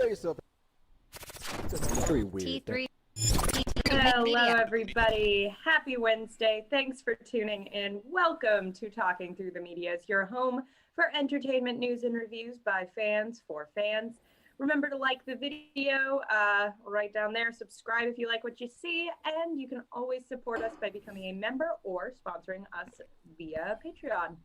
Tell yourself it's very weird. T3. Hello, everybody. Happy Wednesday. Thanks for tuning in. Welcome to Talking Through the Media. It's your home for entertainment news and reviews by fans for fans. Remember to like the video right down there. Subscribe if you like what you see. And you can always support us by becoming a member or sponsoring us via Patreon.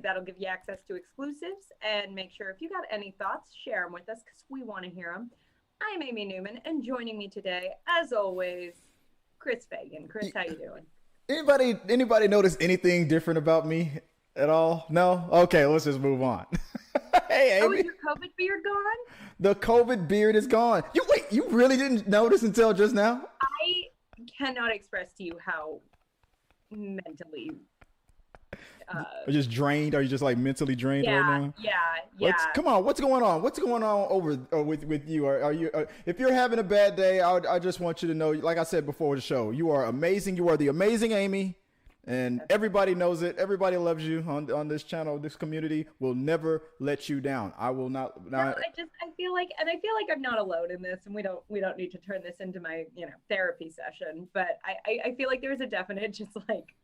That'll give you access to exclusives. And make sure if you got any thoughts, share them with us because we want to hear them. I'm Amy Newman, and joining me today, as always, Chris Fagan. Chris, how you doing? Anybody notice anything different about me at all? No? Okay, let's just move on. Hey, Amy. Oh, is your COVID beard gone? The COVID beard is gone. You really didn't notice until just now? I cannot express to you how mentally... Are you just drained? Are you just like mentally drained right now? Yeah. Come on, what's going on? What's going on over with you? Are you? If you're having a bad day, I just want you to know, like I said before the show, you are amazing. You are the amazing Amy, and everybody knows it. Everybody loves you on this channel. This community will never let you down. I will not. No, I feel like I'm not alone in this, and we don't need to turn this into my therapy session. But I feel like there's a definite just like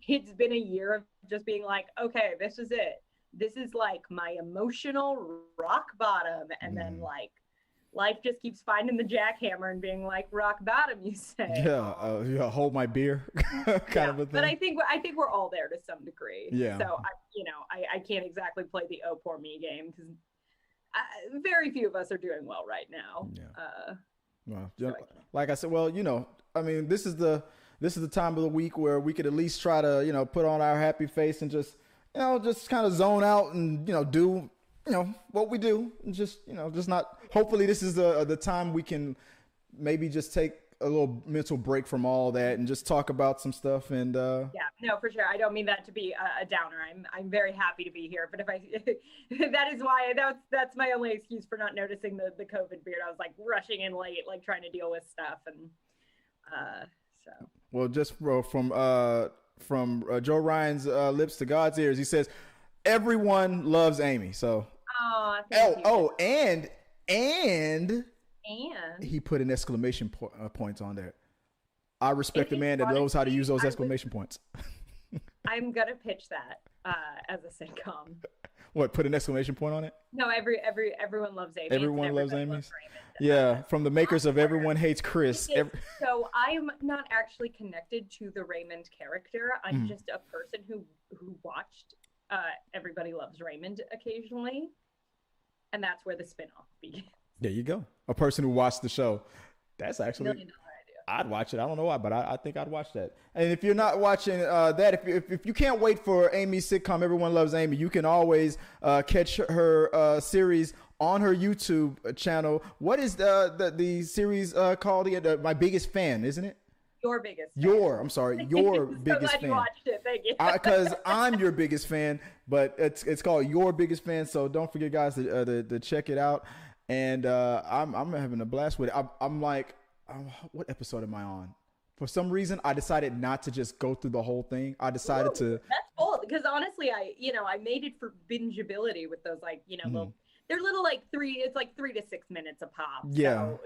it's been a year of just being like, okay, this is it. This is like my emotional rock bottom, and then like life just keeps finding the jackhammer and being like rock bottom. You say, yeah, hold my beer, kind of a thing. But I think we're all there to some degree. Yeah. So I can't exactly play the oh poor me game because very few of us are doing well right now. Yeah. Well, like I said, I mean, this is the time of the week where we could at least try to, put on our happy face and just kind of zone out and, do, what we do and just not, hopefully this is the time we can maybe just take a little mental break from all that and just talk about some stuff. And yeah, no, for sure. I don't mean that to be a downer. I'm very happy to be here, but that is why that's my only excuse for not noticing the COVID beard. I was like rushing in late, like trying to deal with stuff. And so. Well, just from Joe Ryan's lips to God's ears, he says, everyone loves Amy. So, and he put an exclamation point on there. I respect a man that knows how to use those exclamation points. I'm gonna pitch that as a sitcom. What? Put an exclamation point on it? No, everyone loves Amy. Everyone loves Amy. Yeah, from the makers of Everyone Hates Chris. So I'm not actually connected to the Raymond character. I'm just a person who watched Everybody Loves Raymond occasionally, and that's where the spinoff begins. There you go. A person who watched the show. That's actually $1 million idea. I'd watch it. I don't know why, but I think I'd watch that. And if you're not watching that, if you can't wait for Amy's sitcom, Everyone Loves Amy, you can always catch her series on her YouTube channel. What is the series called? My Biggest Fan, isn't it? Your biggest fan. Your biggest fan. You watched it. Thank you. Because I'm your biggest fan, but it's called Your Biggest Fan. So don't forget, guys, to check it out. And I'm having a blast with it. I'm like, what episode am I on? For some reason, I decided not to just go through the whole thing. I decided to. That's bold because honestly, I made it for bingeability with those they're little like 3 to 6 minutes a pop. Yeah. So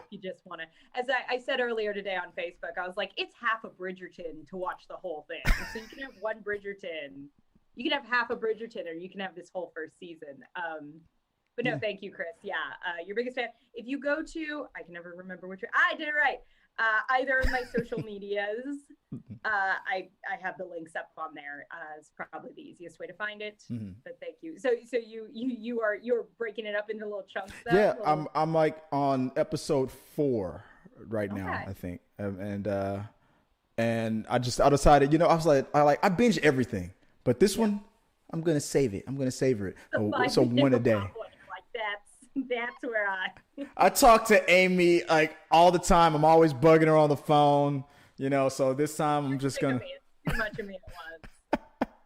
you just want to, as I said earlier today on Facebook, I was like, it's half a Bridgerton to watch the whole thing. So you can have one Bridgerton, you can have half a Bridgerton, or you can have this whole first season. But no, thank you, Chris. Yeah, Your Biggest Fan. If you go to, I can never remember which. I did it right. Either of my social medias, I have the links up on there. It's probably the easiest way to find it. But thank you. So you're breaking it up into little chunks. Yeah, I'm like on episode 4 right now, I think, and I decided, I was like, I binge everything, but this one, I'm gonna save it. I'm gonna savor it. So one a day. That's where I talk to Amy like all the time. I'm always bugging her on the phone, so this time I'm just gonna. Too much of me at once.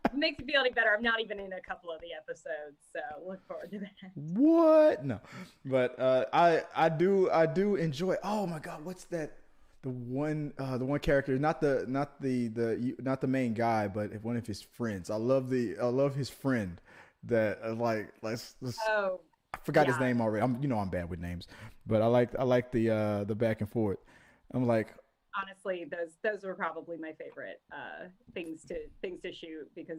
It makes me feel any better. I'm not even in a couple of the episodes, so look forward to that. What? No, but I do enjoy. Oh my God, what's that? The one character, not the main guy, but one of his friends. I love his friend that let's I forgot his name already. I'm bad with names, but I like the back and forth. I'm like, honestly, those were probably my favorite things to shoot, because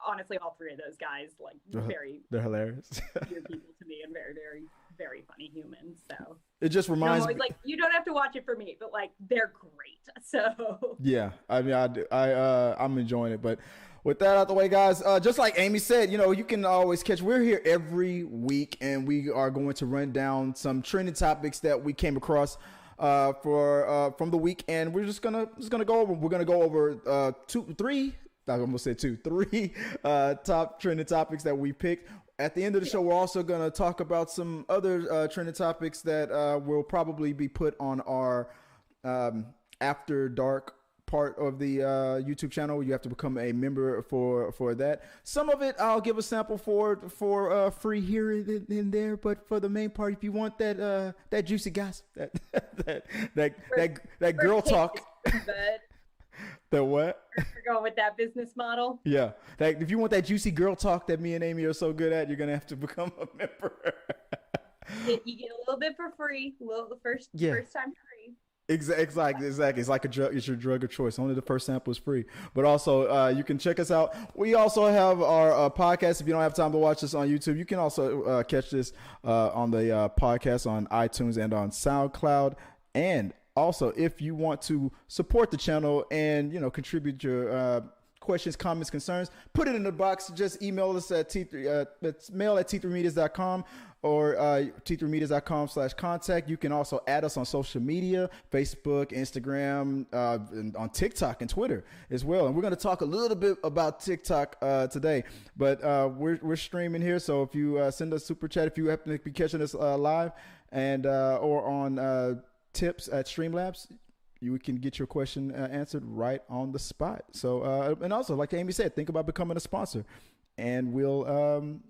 honestly, all three of those guys, like, they're hilarious. dear people to me, and very, very, very funny humans. So it just reminds me, like, you don't have to watch it for me, but like, they're great. So yeah, I mean, I'm enjoying it, but. With that out the way, guys, just like Amy said, you can always catch. We're here every week, and we are going to run down some trending topics that we came across from the week, and we're just gonna go over. We're gonna go over three top trending topics that we picked. At the end of the show, we're also gonna talk about some other trending topics that will probably be put on our after dark part of the YouTube channel. You have to become a member for that. Some of it I'll give a sample for free here and there, but for the main part, if you want that juicy gossip, that girl talk, the what? We're going with that business model. Yeah, if you want that juicy girl talk that me and Amy are so good at, you're gonna have to become a member. You get a little bit for free, first time free. Exactly. It's like a drug. It's your drug of choice. Only the first sample is free. But also, you can check us out. We also have our podcast. If you don't have time to watch this on YouTube, you can also catch this on the podcast on iTunes and on SoundCloud. And also, if you want to support the channel and contribute your questions, comments, concerns, put it in the box. Just email us at it's mail@t3medias.com. or t3medias.com/contact. You can also add us on social media, Facebook, Instagram, and on TikTok and Twitter as well. And we're going to talk a little bit about TikTok today, but we're streaming here. So if you send us super chat, if you happen to be catching us live and or on tips at Streamlabs, you can get your question answered right on the spot. So and also, like Amy said, think about becoming a sponsor, and we'll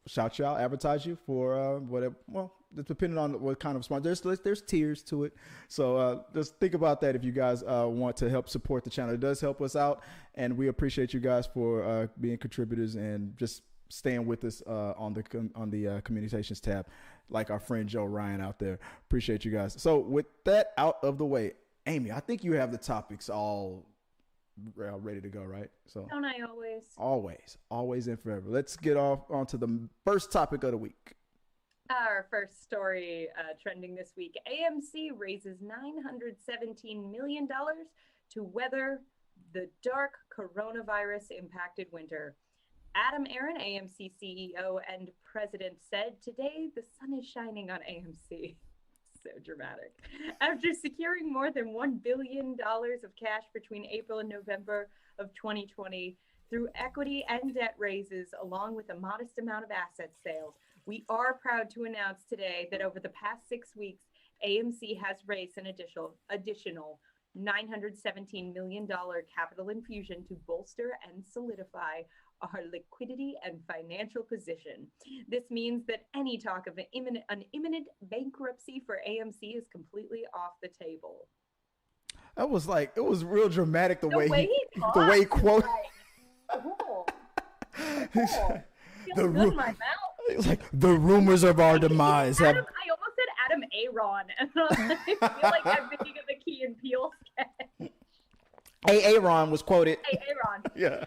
shout you out, advertise you for whatever. Well, depending on what kind of sponsor. There's tiers to it. So just think about that if you guys want to help support the channel. It does help us out, and we appreciate you guys for being contributors and just staying with us on the communications tab, like our friend Joe Ryan out there. Appreciate you guys. So with that out of the way, Amy, I think you have the topics all ready to go, right? So don't I always? Always and forever. Let's get onto the first topic of the week. Our first story trending this week: AMC raises $917 million to weather the dark coronavirus impacted winter. Aron, AMC CEO and president, said today the sun is shining on AMC. So dramatic. After securing more than $1 billion of cash between April and November of 2020 through equity and debt raises, along with a modest amount of asset sales, we are proud to announce today that over the past 6 weeks, AMC has raised an additional $917 million capital infusion to bolster and solidify our liquidity and financial position. This means that any talk of an imminent bankruptcy for AMC is completely off the table. That was like, it was real dramatic the way he quoted. Like, feels my mouth. It was like, the rumors of our demise have. I almost said Adam Aron, and I feel like I'm thinking of the Key and Peele sketch. Aron was quoted. Aron. Yeah.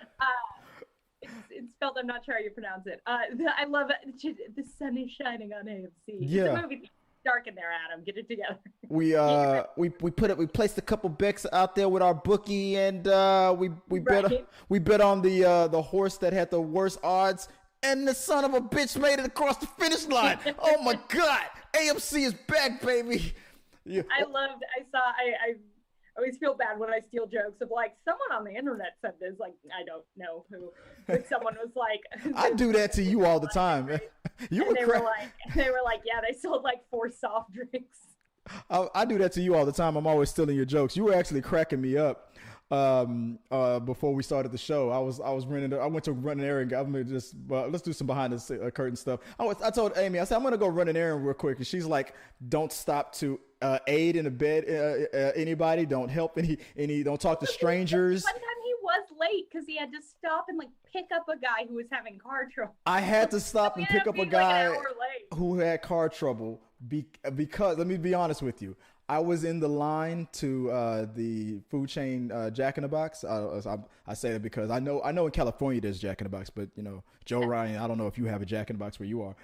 It's spelled, I'm not sure how you pronounce it. I love it. The sun is shining on AMC. Yeah. It's a movie. Dark in there, Adam. Get it together. We placed a couple bets out there with our bookie, and we bet on the horse that had the worst odds, and the son of a bitch made it across the finish line. Oh my God, AMC is back, baby. Yeah. I always feel bad when I steal jokes of like, someone on the internet said this, like, I don't know who, but someone was like, I do that to you all the time. They were like, yeah, they sold like 4 soft drinks. I do that to you all the time. I'm always stealing your jokes. You were actually cracking me up before we started the show. I went to run an errand. I'm gonna just let's do some behind the curtain stuff. I told Amy, I said, I'm gonna go run an errand real quick, and she's like, don't stop to aid and abet anybody. Don't help any. Don't talk to strangers. One time he was late. late because he had to stop and like pick up a guy who was having car trouble. I had to stop and pick up a guy who had car trouble because let me be honest with you. I was in the line to the food chain Jack in the Box. I say that because I know in California there's Jack in the Box, but you know, Joe Ryan, I don't know if you have a Jack in the Box where you are.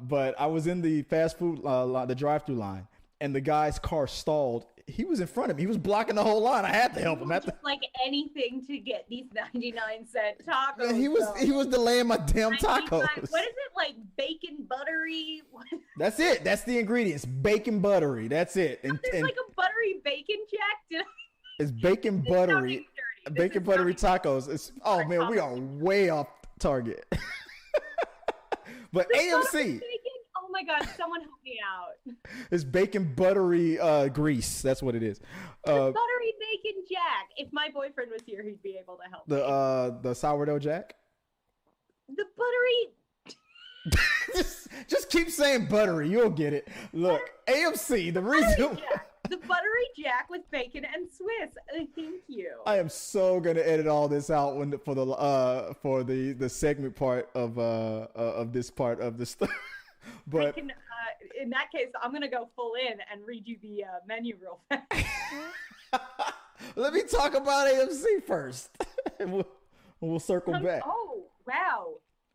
But I was in the fast food the drive-through line, and the guy's car stalled. He was in front of me. He was blocking the whole line. I had to help him. Just like anything to get these 99-cent tacos. And he was delaying my damn tacos. What is it, like bacon buttery? That's it. That's the ingredients. Bacon buttery. That's it. And like a buttery bacon, Jack. It's bacon buttery. Bacon buttery tacos. Man, we are way off target. But AMC. Oh my God, someone help me out. It's bacon buttery grease. That's what it is. Buttery bacon Jack. If my boyfriend was here, he'd be able to help me. The sourdough Jack? The buttery... just keep saying buttery. You'll get it. Look, AMC, the reason... The buttery Jack with bacon and Swiss. Thank you. I am so gonna edit all this out for the segment part of this part of the stuff. But in that case, I'm gonna go full in and read you the menu real fast. Let me talk about AMC first, and we'll circle back. Oh wow!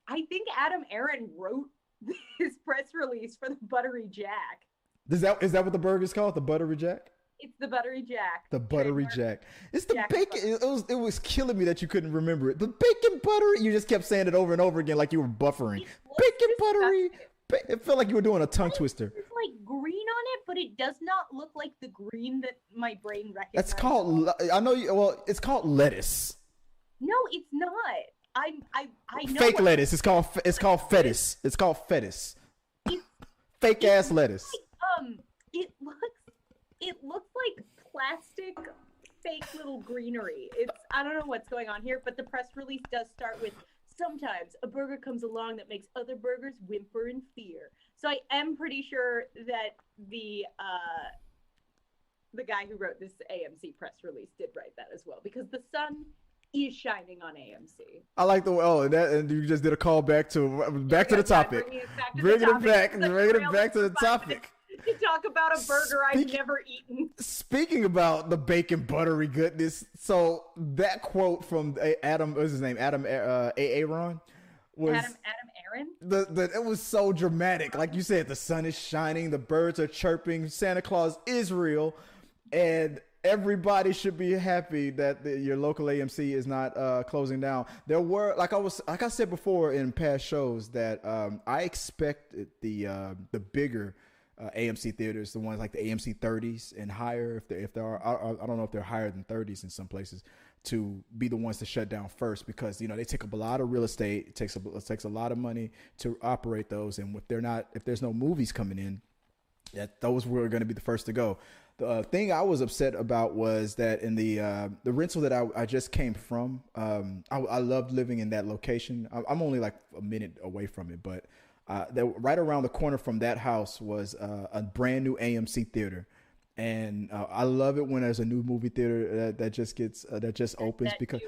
I think Aron wrote this press release for the Buttery Jack. Is that what the burger's called? The Buttery Jack? It's the Buttery Jack. The Buttery Jack. It's the Jack bacon. It was killing me that you couldn't remember it. The bacon buttery. You just kept saying it over and over again like you were buffering. Bacon buttery. It felt like you were doing a tongue twister. It's like green on it, but it does not look like the green that my brain recognizes. That's called. I know you. Well, it's called lettuce. No, it's not. I know. Fake lettuce. It's called fetus. It's called fetus. Fake ass lettuce. It looks like plastic, fake little greenery. I don't know what's going on here, but the press release does start with. Sometimes a burger comes along that makes other burgers whimper in fear. So I am pretty sure that the guy who wrote this AMC press release did write that as well, because the sun is shining on AMC. I like the and you just did a call back to the topic. Bringing it back to the topic. To talk about a burger I've never eaten. Speaking about the bacon buttery goodness, so that quote from Adam, what's his name? Aron was Aron? It was so dramatic. Like you said, the sun is shining, the birds are chirping, Santa Claus is real, and everybody should be happy that your local AMC is not closing down. There were, like I said before in past shows, that I expected the bigger AMC theaters, the ones like the AMC 30s and higher, if there are, I don't know if they're higher than 30s in some places, to be the ones to shut down first, because they take up a lot of real estate. It takes a lot of money to operate those, and if there's no movies coming in, those were going to be the first to go. The thing I was upset about was that in the rental that I just came from, I loved living in that location. I'm only like a minute away from it, but right around the corner from that house was a brand new AMC theater, and I love it when there's a new movie theater that just opens, because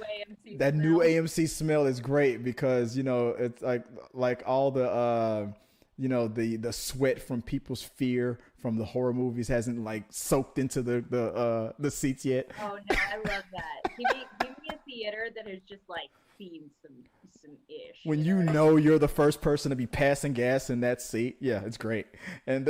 that new AMC smell is great, because it's like all the the sweat from people's fear from the horror movies hasn't like soaked into the seats yet. Oh no, I love that. Give me a theater that is just like seen some ish. When you're the first person to be passing gas in that seat, yeah, it's great. And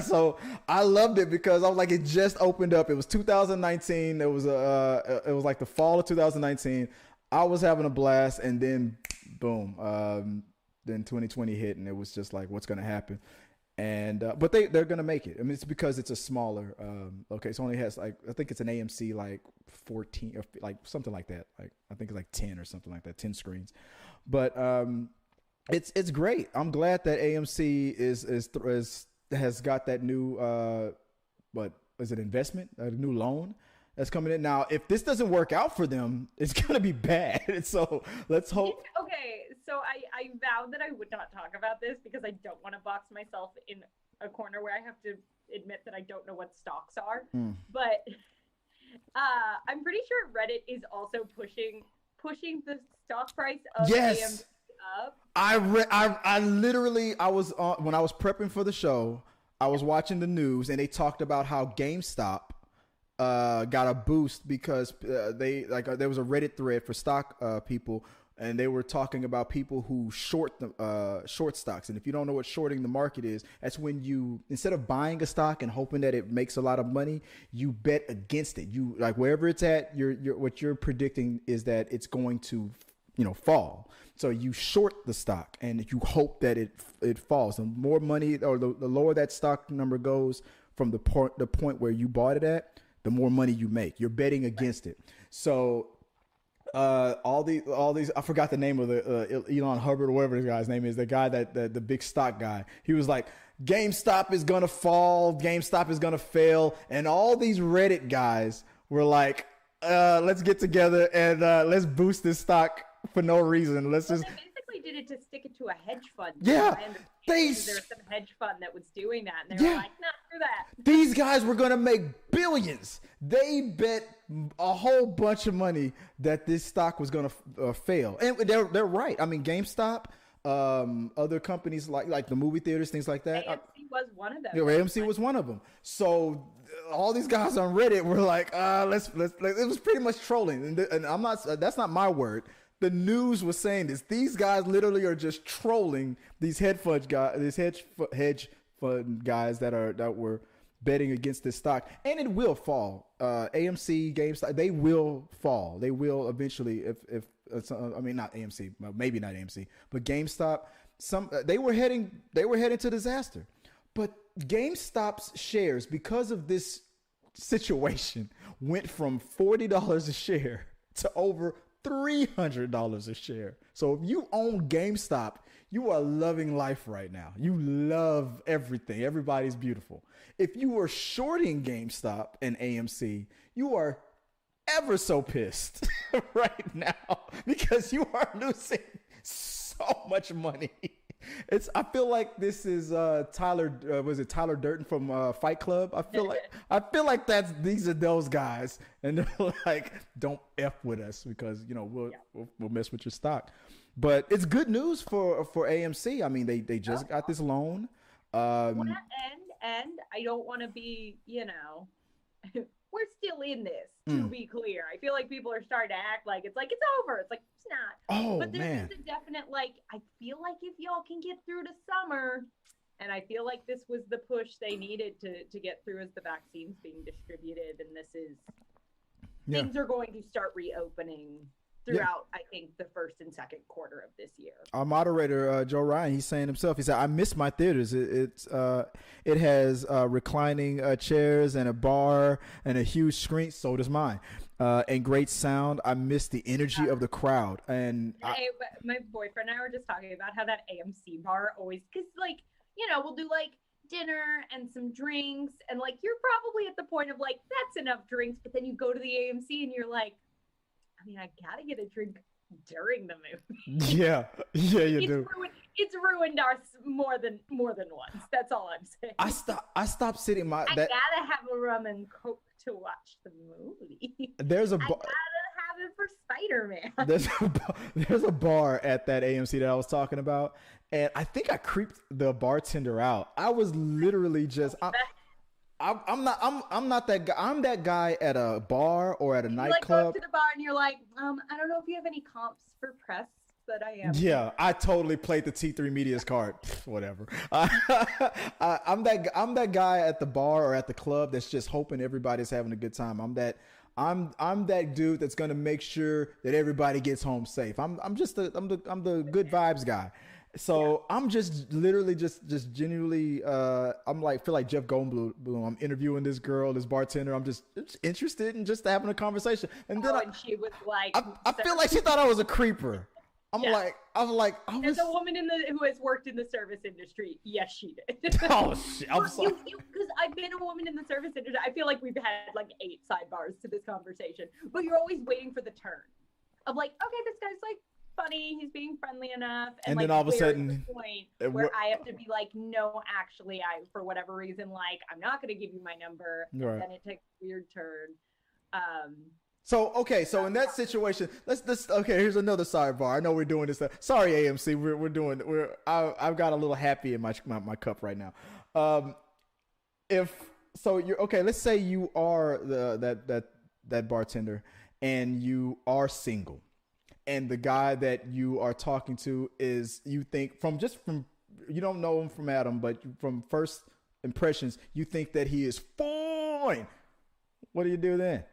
so I loved it, because I was like, it just opened up. It was 2019. It was like the fall of 2019. I was having a blast, and then boom, then 2020 hit, and it was just like, what's going to happen? And but they're going to make it. I mean, it's because it's a smaller it only has I think it's an AMC like 14 or like something like that. Like I think it's like 10 or something like that, 10 screens. But it's great. I'm glad that AMC has got that new what is it, investment, a new loan that's coming in. Now, if this doesn't work out for them, it's going to be bad. So let's hope. Okay, so I vowed that I would not talk about this, because I don't want to box myself in a corner where I have to admit that I don't know what stocks are. But I'm pretty sure Reddit is also pushing the stock price of Yes. AMC up. I literally, I was on, when I was prepping for the show, I was watching the news and they talked about how GameStop got a boost because there was a Reddit thread for stock people, and they were talking about people who short the short stocks. And if you don't know what shorting the market is, that's when you, instead of buying a stock and hoping that it makes a lot of money, you bet against it. You, like, wherever it's at, what you're predicting is that it's going to, fall. So you short the stock and you hope that it falls. The more money, or the lower that stock number goes from the point where you bought it at, the more money you make. You're betting against it. So all these, I forgot the name of the Elon Hubbard or whatever this guy's name is, the guy that the big stock guy. He was like, GameStop is gonna fall, GameStop is gonna fail, and all these Reddit guys were like, let's get together and let's boost this stock for no reason. Let's just. They basically did it to stick it to a hedge fund. Yeah, there was some hedge fund that was doing that, and they were like, "Nah, screw that." These guys were gonna make billions. They bet a whole bunch of money that this stock was gonna fail, and they're right. I mean, GameStop, other companies like the movie theaters, things like that. AMC was one of them. AMC was one of them. So all these guys on Reddit were like, let's. It was pretty much trolling, and I'm not. That's not my word. The news was saying this. These guys literally are just trolling these hedge fund guys, that were betting against this stock, and it will fall. AMC, GameStop, they will fall. They will eventually. If I mean, not AMC, maybe not AMC, but GameStop. They were heading to disaster, but GameStop's shares, because of this situation, went from $40 a share to over $300 a share. So if you own GameStop, you are loving life right now. You love everything. Everybody's beautiful. If you are shorting GameStop and AMC, you are ever so pissed right now because you are losing so much money. I feel like this is Tyler. Was it Tyler Durden from Fight Club? I feel like these are those guys, and they're like, "Don't f with us because we'll mess with your stock." But it's good news for AMC. I mean, they just got this loan. And I don't want to be, we're still in this, to be clear. I feel like people are starting to act like it's over. It's like, it's not. Oh, but there's man. a definite, I feel like if y'all can get through to summer, and I feel like this was the push they needed to get through as the vaccine's being distributed, and things are going to start reopening throughout, I think, the first and second quarter of this year. Our moderator, Joe Ryan, he's saying himself, he said, I miss my theaters. It has reclining chairs and a bar and a huge screen. So does mine. And great sound. I miss the energy of the crowd. And my boyfriend and I were just talking about how that AMC bar always, because we'll do dinner and some drinks, and you're probably at the point of that's enough drinks, but then you go to the AMC and you're like, I mean, I gotta get a drink during the movie. Yeah, you do. It's ruined us more than once. That's all I'm saying. I stopped sitting I gotta have a rum and coke to watch the movie. I gotta have it for Spider-Man. There's a bar at that AMC that I was talking about, and I think I creeped the bartender out. I was literally just. I'm not that guy. I'm that guy at a bar or at a nightclub. Go up to the bar and you're like, I don't know if you have any comps for press, but I am. Yeah, I totally played the T3 Media's card. Whatever. I'm that guy at the bar or at the club that's just hoping everybody's having a good time. I'm that dude that's gonna make sure that everybody gets home safe. I'm the good vibes guy. So I'm just literally just genuinely feel like Jeff Goldblum. I'm interviewing this girl, this bartender. I'm just interested in just having a conversation. And then she was like, I feel like she thought I was a creeper. There's a woman who has worked in the service industry. Yes, she did. Oh shit! I'm sorry. Because I've been a woman in the service industry. I feel like we've had 8 sidebars to this conversation, but you're always waiting for the turn of okay, this guy's funny, he's being friendly enough, and then all of a sudden the point where I have to be no, actually, I, for whatever reason, I'm not going to give you my number. Right. Then it takes a weird turn. So in that situation, okay, here's another sidebar. I know we're doing this. Sorry, AMC, I've got a little happy in my cup right now. Let's say you are that bartender and you are single, and the guy that you are talking to is, you think from you don't know him from Adam, but from first impressions, you think that he is fine. What do you do then?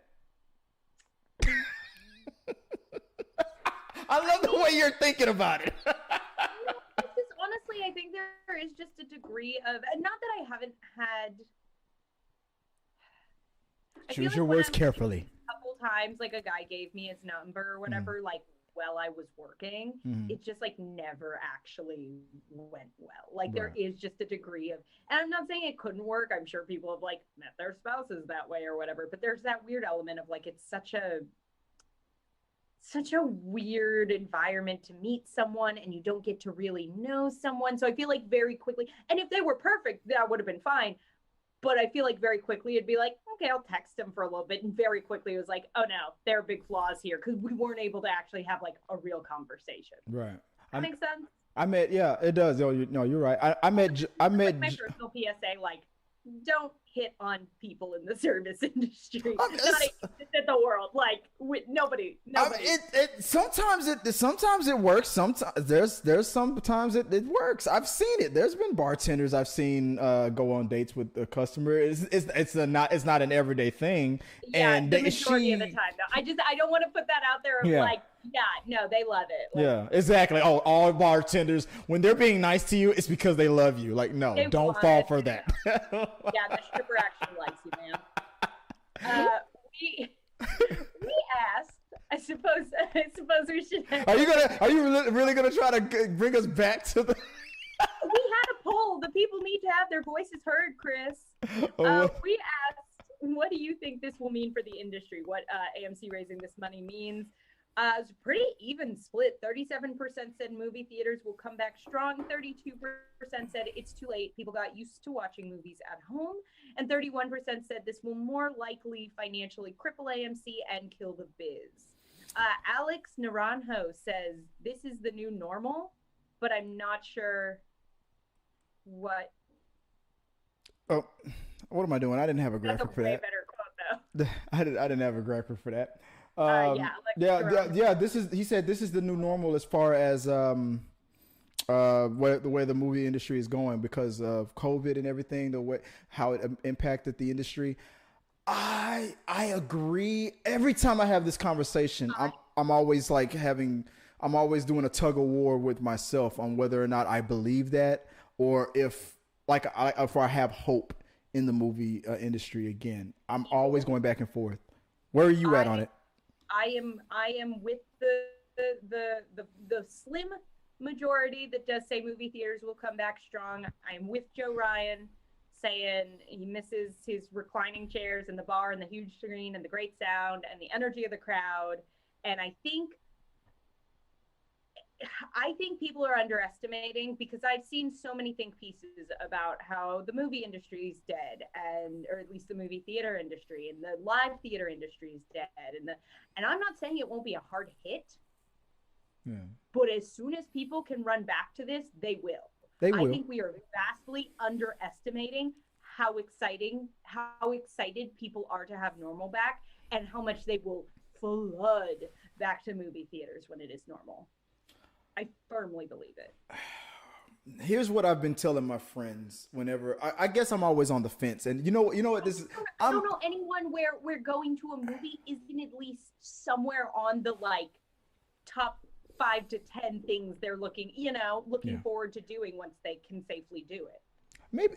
I love the way you're thinking about it. Honestly, I think there is just a degree of, and not that I haven't had. Choose your words carefully. A couple times, like a guy gave me his number or whatever, like while I was working. It just like never actually went well. Like there is just a degree of, and I'm not saying it couldn't work. I'm sure people have like met their spouses that way or whatever, but there's that weird element of like, it's such a weird environment to meet someone and you don't get to really know someone. So I feel like very quickly, and if they were perfect, that would have been fine. But I feel like very quickly it'd be like, okay, I'll text them for a little bit. And very quickly it was like, oh no, there are big flaws here, because we weren't able to actually have like a real conversation. Right. That makes sense? Yeah, it does. Oh, no, you're right. I met like my personal PSA, like, don't hit on people in the service industry. Not in the world. Like nobody. Sometimes it works. Sometimes sometimes it works. I've seen it. There's been bartenders I've seen go on dates with a customer. It's not an everyday thing. Yeah, and the majority of the time though. I don't want to put that out there of like, yeah, no, they love it. Like, yeah, exactly. Oh, all bartenders, when they're being nice to you, it's because they love you. Like, no, don't fall for that. Yeah, the stripper actually likes you, man. We asked. I suppose we should. Are you really gonna try to bring us back to the? We had a poll. The people need to have their voices heard, Chris. We asked, what do you think this will mean for the industry? What AMC raising this money means? It's a pretty even split. 37% said movie theaters will come back strong. 32% said it's too late. People got used to watching movies at home. And 31% said this will more likely financially cripple AMC and kill the biz. Alex Naranjo says this is the new normal, but I'm not sure what. Oh, what am I doing? I didn't have a graphic for that. Better quote, though. I didn't have a graphic for that. He said this is the new normal as far as the way the movie industry is going because of COVID and everything, the way how it impacted the industry. I agree. Every time I have this conversation, I'm always like I'm always doing a tug of war with myself on whether or not I believe that, or if I have hope in the movie industry again. I'm always going back and forth. Where are you at on it? I am with the slim majority that does say movie theaters will come back strong. I'm with Joe Ryan saying he misses his reclining chairs and the bar and the huge screen and the great sound and the energy of the crowd. And I think people are underestimating, because I've seen so many think pieces about how the movie industry is dead, or at least the movie theater industry and the live theater industry is dead. And I'm not saying it won't be a hard hit, but as soon as people can run back to this, they will. I think we are vastly underestimating how excited people are to have normal back, and how much they will flood back to movie theaters when it is normal. I firmly believe it. Here's what I've been telling my friends whenever I guess I'm always on the fence, and you know what this is. I don't know anyone where going to a movie isn't at least somewhere on the like top 5 to 10 things they're looking forward to doing once they can safely do it.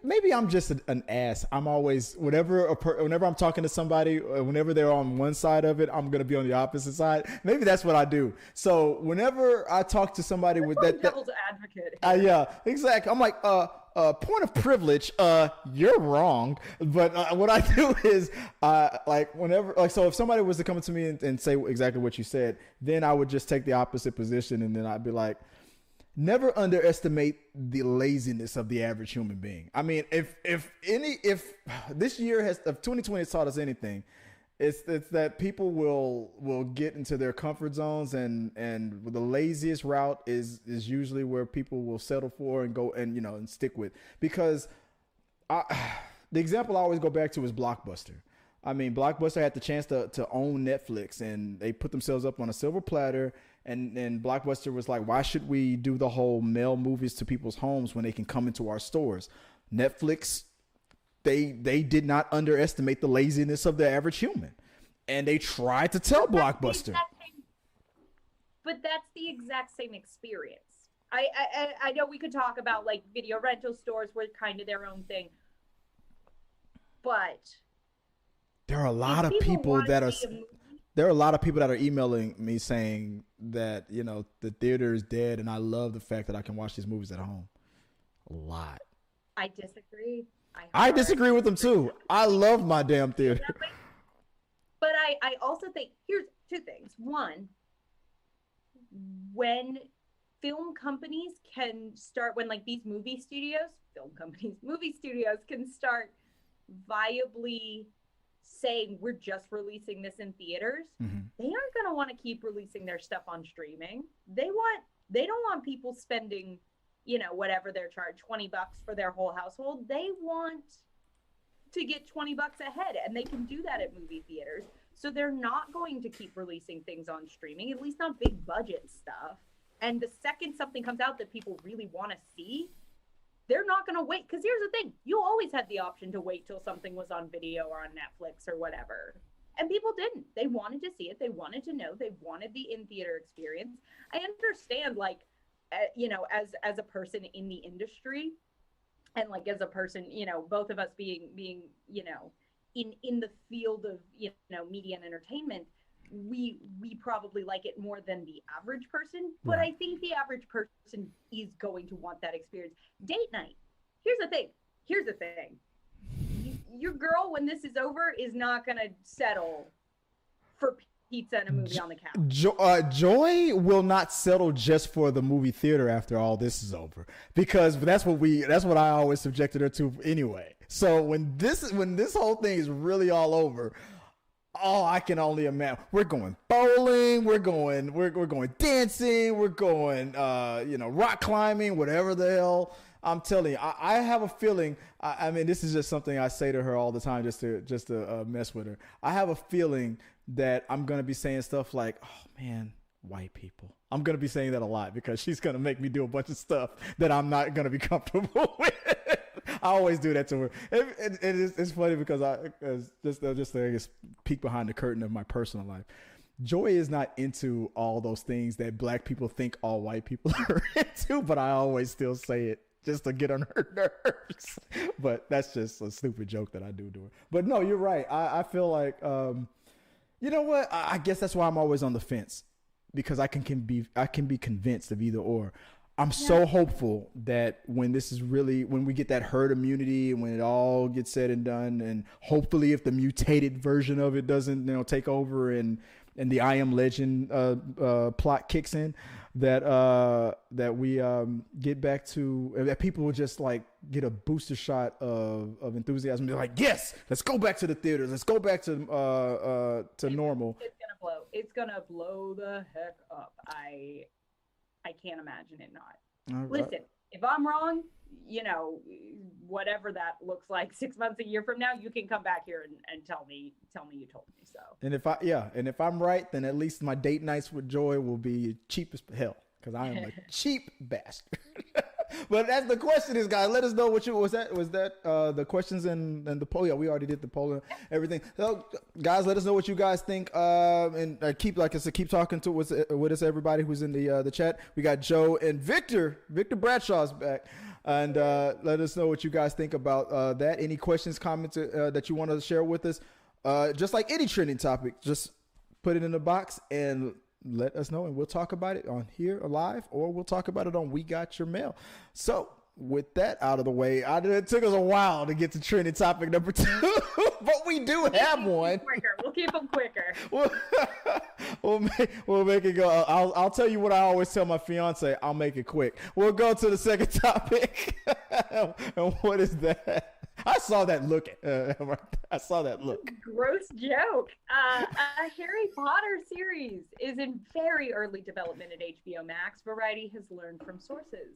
Maybe I'm just an ass. I'm always whenever I'm talking to somebody, whenever they're on one side of it, I'm gonna be on the opposite side. Maybe that's what I do. So whenever I talk to somebody with that devil's advocate. Yeah, exactly. I'm like, point of privilege. You're wrong. But what I do is, so if somebody was to come to me and say exactly what you said, then I would just take the opposite position, and then I'd be like, never underestimate the laziness of the average human being. I mean, if this year if 2020 has taught us anything, It's that people will get into their comfort zones, and the laziest route is usually where people will settle for and go and and stick with, because the example I always go back to is Blockbuster. I mean, Blockbuster had the chance to own Netflix, and they put themselves up on a silver platter. And Blockbuster was like, why should we do the whole mail movies to people's homes when they can come into our stores? Netflix, they did not underestimate the laziness of the average human, and they tried to tell Blockbuster. But that's the exact same experience. I know we could talk about like video rental stores were kind of their own thing, but there are a lot of people that are emailing me saying that, the theater is dead, and I love the fact that I can watch these movies at home. A lot. I disagree. I disagree with them too. I love my damn theater. But I also think here's two things. One, when film companies can start, when like these movie studios can start viably saying we're just releasing this in theaters, they aren't going to want to keep releasing their stuff on streaming. They don't want people spending, whatever they're charged, $20 for their whole household. They want to get $20 a head, and they can do that at movie theaters. So they're not going to keep releasing things on streaming, at least not big budget stuff. And the second something comes out that people really want to see, they're not going to wait. Because here's the thing. You always had the option to wait till something was on video or on Netflix or whatever. And people didn't. They wanted to see it. They wanted to know. They wanted the in-theater experience. I understand, like, as a person in the industry, and like as a person, both of us being in the field of, media and entertainment, we probably like it more than the average person, but right. I think the average person is going to want that experience. Date night. Here's the thing. Your girl, when this is over, is not going to settle for pizza and a movie on the couch. Joy will not settle just for the movie theater after all this is over, because that's what I always subjected her to anyway. So when this whole thing is really all over, I can only imagine. We're going bowling. We're going dancing. We're going, rock climbing, whatever the hell. I'm telling you, I have a feeling. I mean, this is just something I say to her all the time, just to mess with her. I have a feeling that I'm gonna be saying stuff like, "Oh man, white people." I'm gonna be saying that a lot because she's gonna make me do a bunch of stuff that I'm not gonna be comfortable with. I always do that to her. It's funny because just to peek behind the curtain of my personal life. Joy is not into all those things that black people think all white people are into, but I always still say it just to get on her nerves. But that's just a stupid joke that I do to her. But no, you're right. I feel like, you know what? I guess that's why I'm always on the fence, because I can be convinced of either or. I'm so hopeful that when we get that herd immunity and when it all gets said and done, and hopefully if the mutated version of it doesn't, take over and the I Am Legend plot kicks in, that we get back to that people will just like get a booster shot of enthusiasm. They're like, yes, let's go back to the theaters. Let's go back to normal. It's gonna blow the heck up. I can't imagine it not. Right. Listen, if I'm wrong, whatever that looks like 6 months, a year from now, you can come back here and tell me you told me so. And if I'm right, then at least my date nights with Joy will be cheap as hell, because I am a cheap bastard. But as the question is, guys, let us know what was that the questions and the poll. Yeah, we already did the poll and everything. So, guys, let us know what you guys think. And keep talking with us, everybody who's in the chat. We got Joe and Victor Bradshaw's back, and let us know what you guys think about that. Any questions, comments that you want to share with us? Just like any trending topic, just put it in the box and let us know, and we'll talk about it on here live, or we'll talk about it on We Got Your Mail. So with that out of the way, it took us a while to get to trending topic number 2, but we do have one. We'll keep them quicker. We'll make it go. I'll tell you what I always tell my fiance. I'll make it quick. We'll go to the second topic. And what is that? I saw that look. I saw that look. Gross joke. A Harry Potter series is in very early development at HBO Max. Variety has learned from sources.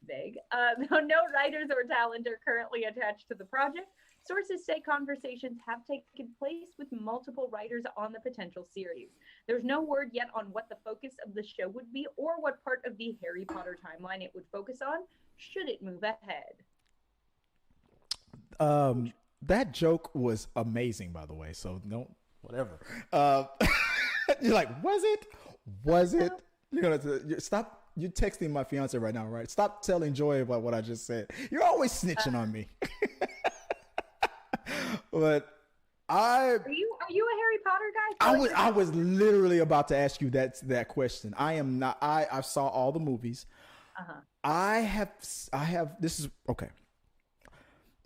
Vague. Though no writers or talent are currently attached to the project, sources say conversations have taken place with multiple writers on the potential series. There's no word yet on what the focus of the show would be or what part of the Harry Potter timeline it would focus on, should it move ahead. That joke was amazing, by the way. So no, whatever. You're like, was it? Was it? You're gonna stop. You're texting my fiance right now, right? Stop telling Joy about what I just said. You're always snitching on me. But are you a Harry Potter guy? I was literally about to ask you that question. I am not. I saw all the movies. I have. This is okay.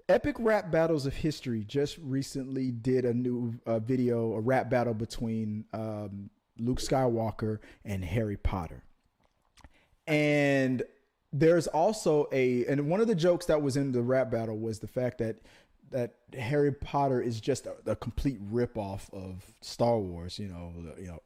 Epic Rap Battles of History just recently did a new video, a rap battle between Luke Skywalker and Harry Potter. And there's also and one of the jokes that was in the rap battle was the fact that Harry Potter is just a complete ripoff of Star Wars.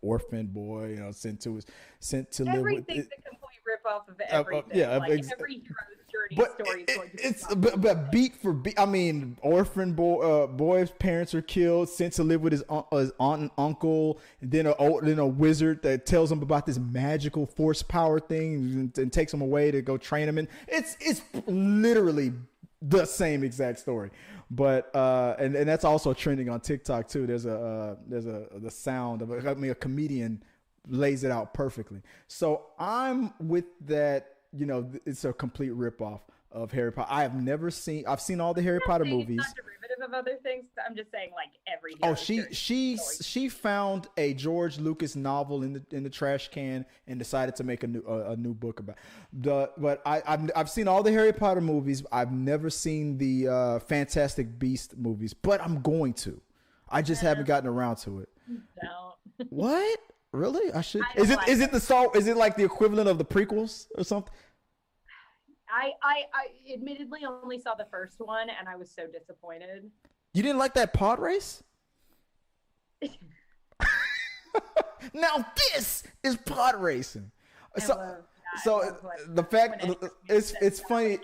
Orphan boy, sent to live with. Everything's a complete ripoff of everything. Every hero's journey story is going to be but beat for beat. I mean, orphan boy's parents are killed, sent to live with his aunt and uncle, and then a wizard that tells him about this magical force power thing and takes him away to go train him. And it's literally the same exact story. But and that's also trending on TikTok too. There's the sound of a comedian lays it out perfectly. So I'm with that. It's a complete ripoff of Harry Potter. I've seen all the Harry Potter movies. It's not derivative of other things. I'm just saying, like, every. She found a George Lucas novel in the trash can and decided to make a new book about. But I've seen all the Harry Potter movies. I've never seen the Fantastic Beast movies, but I'm going to. I just haven't gotten around to it. No. What? Really? I should. Is it like the equivalent of the prequels or something? I admittedly only saw the first one and I was so disappointed. You didn't like that pod race? Now this is pod racing. The fact it's funny.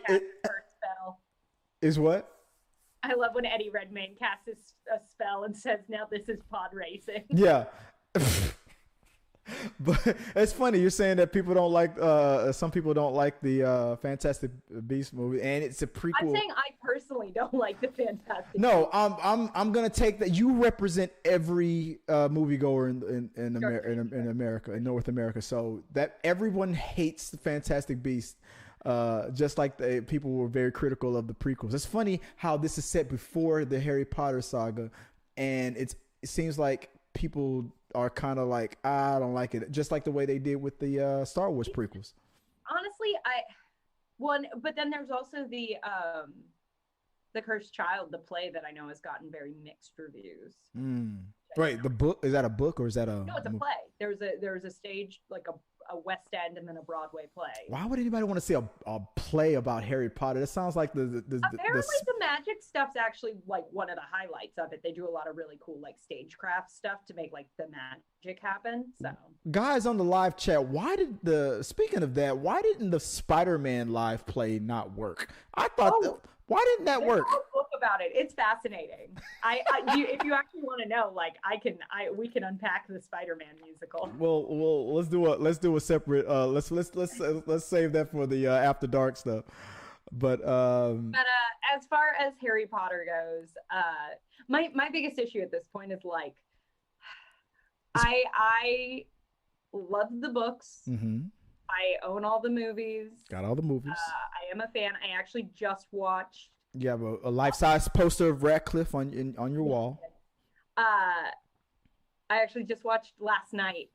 Is what? I love when Eddie Redmayne casts a spell and says, "Now this is pod racing." Yeah. But it's funny you're saying that people don't like some people don't like the Fantastic Beast movie, and it's a prequel. I'm saying I personally don't like the Fantastic No, Beast. I'm gonna take that. You represent every moviegoer in America, in North America, so that everyone hates the Fantastic Beast. Just like people were very critical of the prequels. It's funny how this is set before the Harry Potter saga, and it seems like people are kind of like, I don't like it, just like the way they did with the Star Wars prequels. Honestly, but then there's also the Cursed Child, the play that I know has gotten very mixed reviews. Right, the book, is that a book or is that a? No, it's a play. There's a stage, like a West End and then a Broadway play. Why would anybody want to see a play about Harry Potter? It sounds like apparently the magic stuff's actually like one of the highlights of it. They do a lot of really cool like stagecraft stuff to make like the magic happen. So guys on the live chat, why didn't the Spider-Man live play not work? I thought why didn't that work? There's a book about it. It's fascinating. If you actually want to know, like we can unpack the Spider-Man musical. Well, let's do a separate. Let's save that for the after dark stuff. But as far as Harry Potter goes, my biggest issue at this point is like, I love the books. Mm-hmm. I own all the movies. Got all the movies. I am a fan. I actually just watched. You have a life-size poster of Radcliffe on your wall. I actually just watched last night,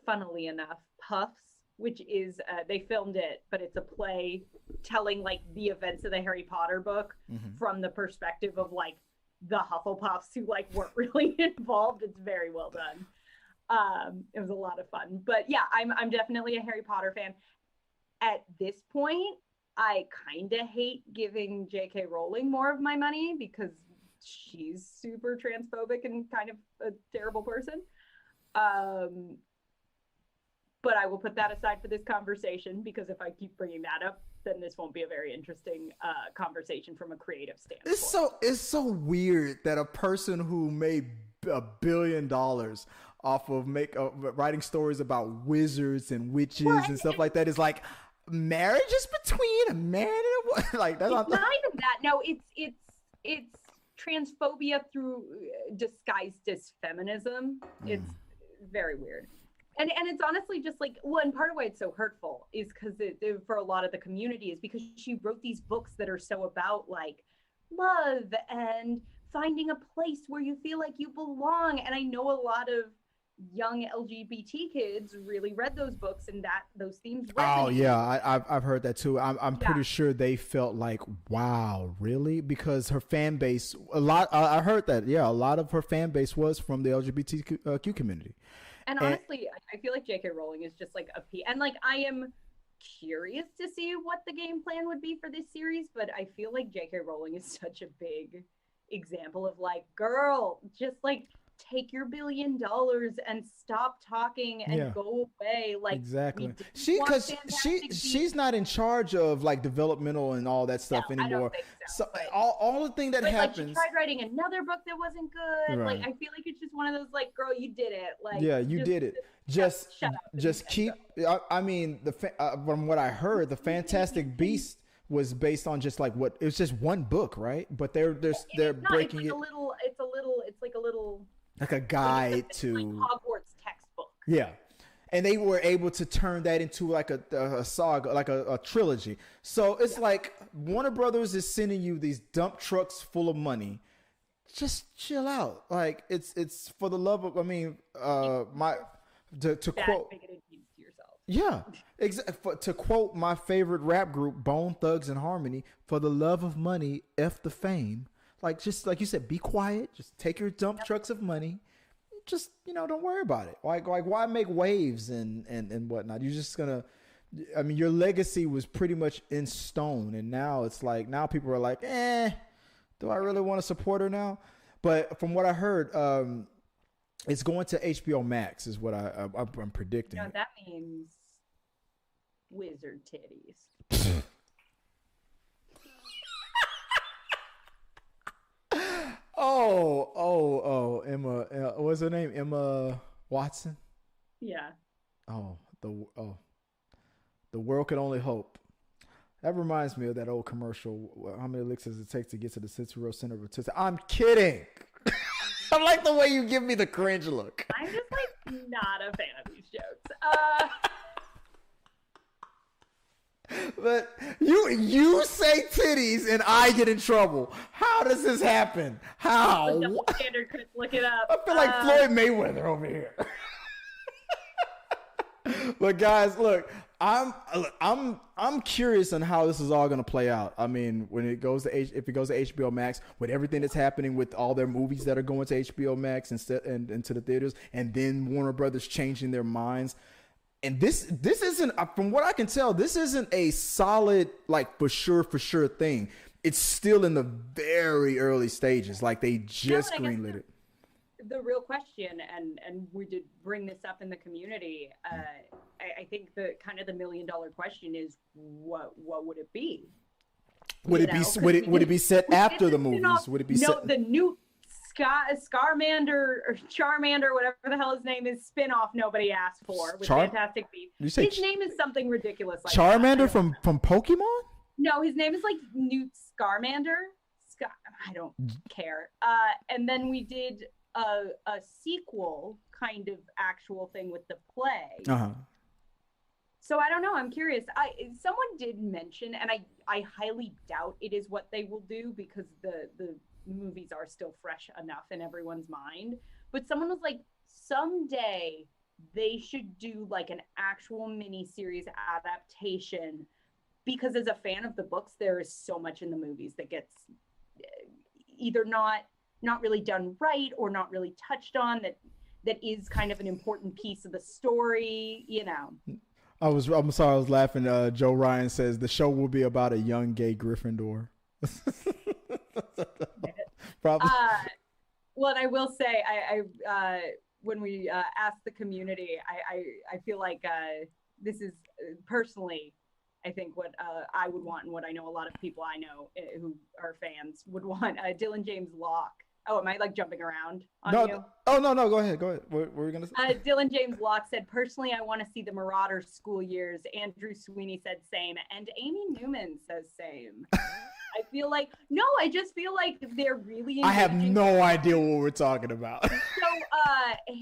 funnily enough, Puffs, which is, they filmed it, but it's a play telling like the events of the Harry Potter book from the perspective of like the Hufflepuffs who like weren't really involved. It's very well done. It was a lot of fun, but yeah, I'm definitely a Harry Potter fan. At this point, I kind of hate giving J.K. Rowling more of my money because she's super transphobic and kind of a terrible person. But I will put that aside for this conversation, because if I keep bringing that up, then this won't be a very interesting conversation from a creative standpoint. It's so weird that a person who made $1 billion off of writing stories about wizards and witches and stuff like that is like, marriage is between a man and a woman. Like, that's not even that. No, it's transphobia through disguised as feminism. It's very weird. And it's honestly just like, well, and part of why it's so hurtful is because for a lot of the community is because she wrote these books that are so about like love and finding a place where you feel like you belong. And I know a lot of young LGBT kids really read those books and that those themes resonate. Oh yeah, I've heard that too. I'm pretty sure they felt like, wow, really? Because her fan base, I heard that, yeah, a lot of her fan base was from the LGBTQ community. And honestly, I feel like J.K. Rowling is just like and like I am curious to see what the game plan would be for this series, but I feel like J.K. Rowling is such a big example of like, girl, just like take your $1 billion and stop talking and go away. Like, exactly. She's not in charge of like developmental and all that stuff anymore. I don't think so all the thing that happens. Like, she tried writing another book that wasn't good. Right. Like, I feel like it's just one of those like, girl, you did it. Like, you did it. Just shut up. Just keep. I mean, from what I heard, the Fantastic Beast was based on just like it was just one book, right? But they're breaking it. It's like a little. Like a guide to like Hogwarts textbook. Yeah. And they were able to turn that into like a saga, like a trilogy. So it's like Warner Brothers is sending you these dump trucks full of money. Just chill out. Like it's for the love of, I mean, to quote. Yeah. To quote my favorite rap group, Bone Thugs and Harmony, for the love of money, F the fame. Like, just like you said, be quiet. Just take your dump trucks of money. Just, don't worry about it. Like why make waves and whatnot? You're just gonna. I mean, your legacy was pretty much in stone, and now it's like people are like, do I really want to support her now? But from what I heard, it's going to HBO Max, is what I'm predicting. No, that means wizard titties. Emma, what's her name? Emma Watson? Yeah. The world could only hope. That reminds me of that old commercial. How many licks does it take to get to the Cicero Center of a Tootsie? I'm kidding. I like the way you give me the cringe look. I'm just like not a fan of these jokes. But you say titties and I get in trouble. How does this happen? How? Double standard, Chris, look it up. I feel like Floyd Mayweather over here. But guys, look, I'm curious on how this is all going to play out. I mean, if it goes to HBO Max, with everything that's happening with all their movies that are going to HBO Max and into the theaters, and then Warner Brothers changing their minds. And this isn't, from what I can tell, this isn't a solid, like, for sure thing. It's still in the very early stages. Like, they just greenlit it. The real question, and we did bring this up in the community, I think the kind of the $1 million question is, what would it be? Would it be set after the movies? Would it be set? The new Scarmander or Charmander, whatever the hell his name is, spinoff nobody asked for with Fantastic Beasts. His name is something ridiculous like Charmander from Pokemon? No, his name is like Newt Scarmander. I don't care. And then we did a sequel kind of actual thing with the play. Uh-huh. So I don't know. I'm curious. Someone did mention, and I highly doubt it is what they will do because the movies are still fresh enough in everyone's mind. But someone was like, someday they should do like an actual miniseries adaptation, because as a fan of the books, there is so much in the movies that gets either not really done right or not really touched on that is kind of an important piece of the story, I'm sorry, I was laughing. Joe Ryan says the show will be about a young gay Gryffindor. Probably. Well, and I will say, when we asked the community, I feel like this is personally, I think what I would want, and what I know a lot of people I know who are fans would want. Dylan James Locke. Oh, am I like jumping around on you? Oh, no. Go ahead. What were you going to say? Dylan James Locke said, personally, I want to see the Marauders school years. Andrew Sweeney said same. And Amy Newman says same. I just feel like they're really engaging. I have no idea what we're talking about. So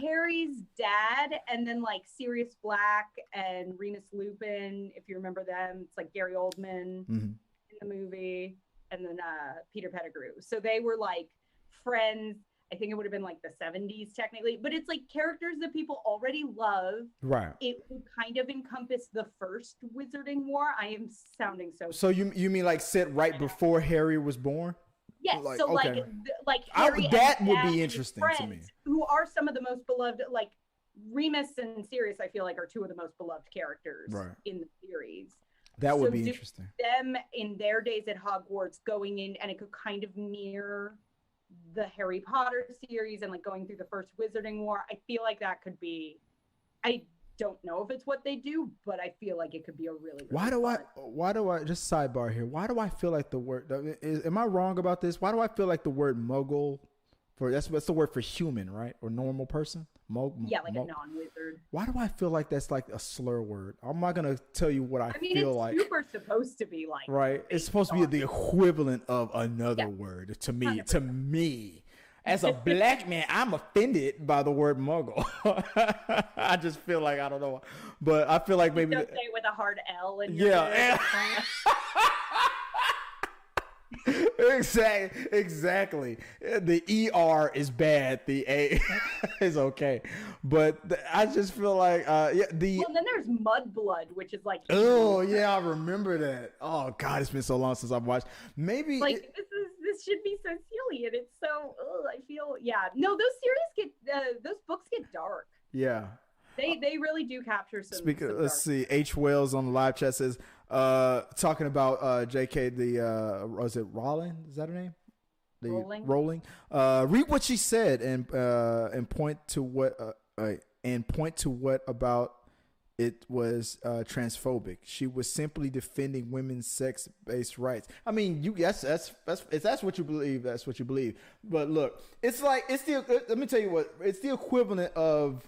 Harry's dad, and then like Sirius Black and Remus Lupin, if you remember them, it's like Gary Oldman in the movie, and then Peter Pettigrew. So they were like friends. I think it would have been like the 70s technically, but it's like characters that people already love. Right. It would kind of encompass the first Wizarding War. I am sounding so. So you mean like set right before Harry was born? Yes. Like, so okay. like Harry that and would Dad be interesting to me. Who are some of the most beloved, like Remus and Sirius, I feel like are two of the most beloved characters in the series. That would be interesting. Them in their days at Hogwarts going in, and it could kind of mirror the Harry Potter series and like going through the first Wizarding War. I feel like that could be, I don't know if it's what they do, but I feel like it could be a really why do I just sidebar here, why do I feel like the word, am I wrong about this? Why do I feel like the word muggle, that's the word for human, right? Or normal person? A non-wizard. Why do I feel like that's like a slur word? I'm not gonna tell you what I feel like. It's super supposed to be like, right? It's supposed to be the equivalent of another word to me. 100%. To me, as a black man, I'm offended by the word muggle. I just feel like, I don't know, but I feel like maybe don't say it with a hard L. In Exactly. The ER is bad. The A is okay. But I just feel like, well, then there's Mudblood, which is like. Oh, yeah, I remember that. Oh, God, it's been so long since I've watched. Maybe. Like, this should be so silly, and it's so, I feel, No, those books get dark. Yeah. They really do capture some. Let's see. H. Wells on the live chat says, talking about J.K. Was it Rowling? Is that her name? Rowling. Read what she said and point to what about it was transphobic. She was simply defending women's sex-based rights. I mean, that's if that's what you believe. That's what you believe. But look, it's like let me tell you what. It's the equivalent of.